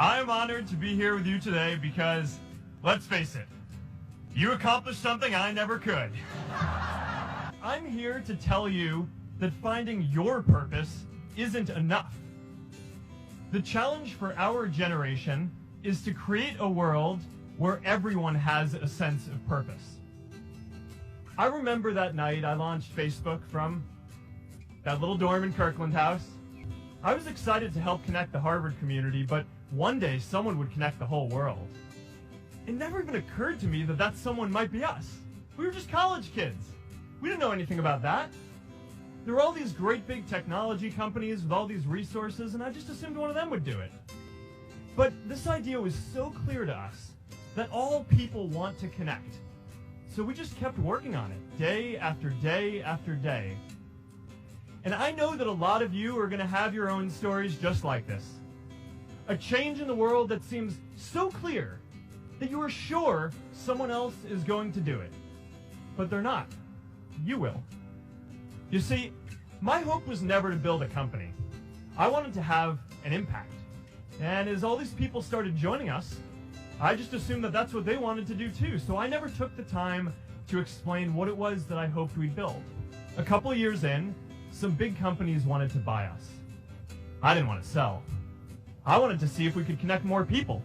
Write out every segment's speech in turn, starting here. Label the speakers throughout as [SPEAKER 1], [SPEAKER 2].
[SPEAKER 1] I am honored to be here with you today because, let's face it, you accomplished something I never could. I'm here to tell you that finding your purpose isn't enough. The challenge for our generation is to create a world where everyone has a sense of purpose. I remember that night I launched Facebook from that little dorm in Kirkland House. I was excited to help connect the Harvard community, but one day someone would connect the whole world. It never even occurred to me that that someone might be us. We were just college kids. We didn't know anything about that. There were all these great big technology companies with all these resources, and I just assumed one of them would do it. But this idea was so clear to us that all people want to connect. So we just kept working on it, day after day after day. And I know that a lot of you are going to have your own stories just like this. A change in the world that seems so clear that you are sure someone else is going to do it. But they're not. You will. You see, my hope was never to build a company. I wanted to have an impact. And as all these people started joining us, I just assumed that that's what they wanted to do too. So I never took the time to explain what it was that I hoped we'd build. A couple of years in, some big companies wanted to buy us. I didn't want to sell. I wanted to see if we could connect more people.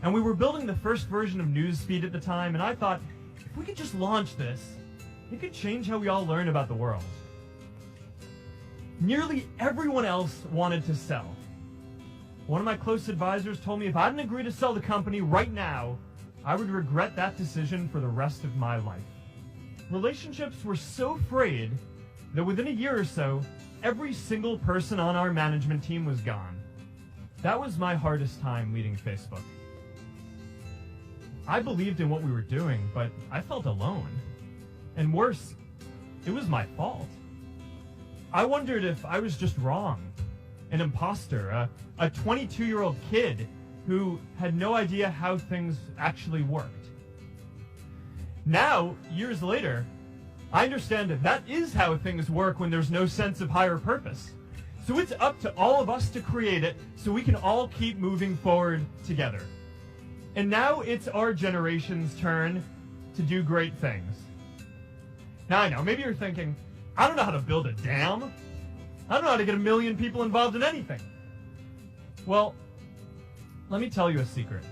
[SPEAKER 1] And we were building the first version of Newsfeed at the time, and I thought, if we could just launch this, it could change how we all learn about the world. Nearly everyone else wanted to sell. One of my close advisors told me if I didn't agree to sell the company right now, I would regret that decision for the rest of my life. Relationships were so frayed that within a year or so, every single person on our management team was gone. That was my hardest time leading Facebook. I believed in what we were doing, but I felt alone. And worse, it was my fault. I wondered if I was just wrong, an imposter, a 22-year-old kid who had no idea how things actually worked. Now, years later, I understand that is how things work when there's no sense of higher purpose. So it's up to all of us to create it so we can all keep moving forward together. And now it's our generation's turn to do great things. Now I know, maybe you're thinking, I don't know how to build a dam. I don't know how to get 1 million people involved in anything. Well, let me tell you a secret.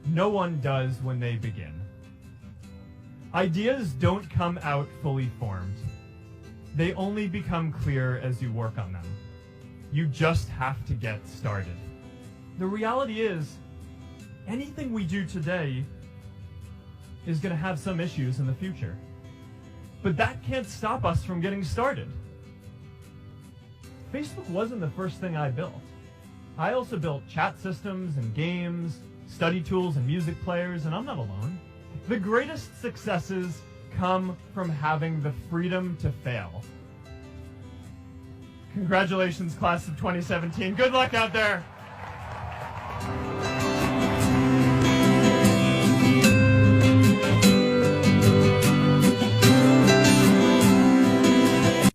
[SPEAKER 1] No one does when they begin. Ideas don't come out fully formed. They only become clear as you work on them. You just have to get started. The reality is, anything we do today is going to have some issues in the future. But that can't stop us from getting started. Facebook wasn't the first thing I built. I also built chat systems and games, study tools and music players, and I'm not alone. The greatest successes come from having the freedom to fail. Congratulations, class of 2017. Good luck out there.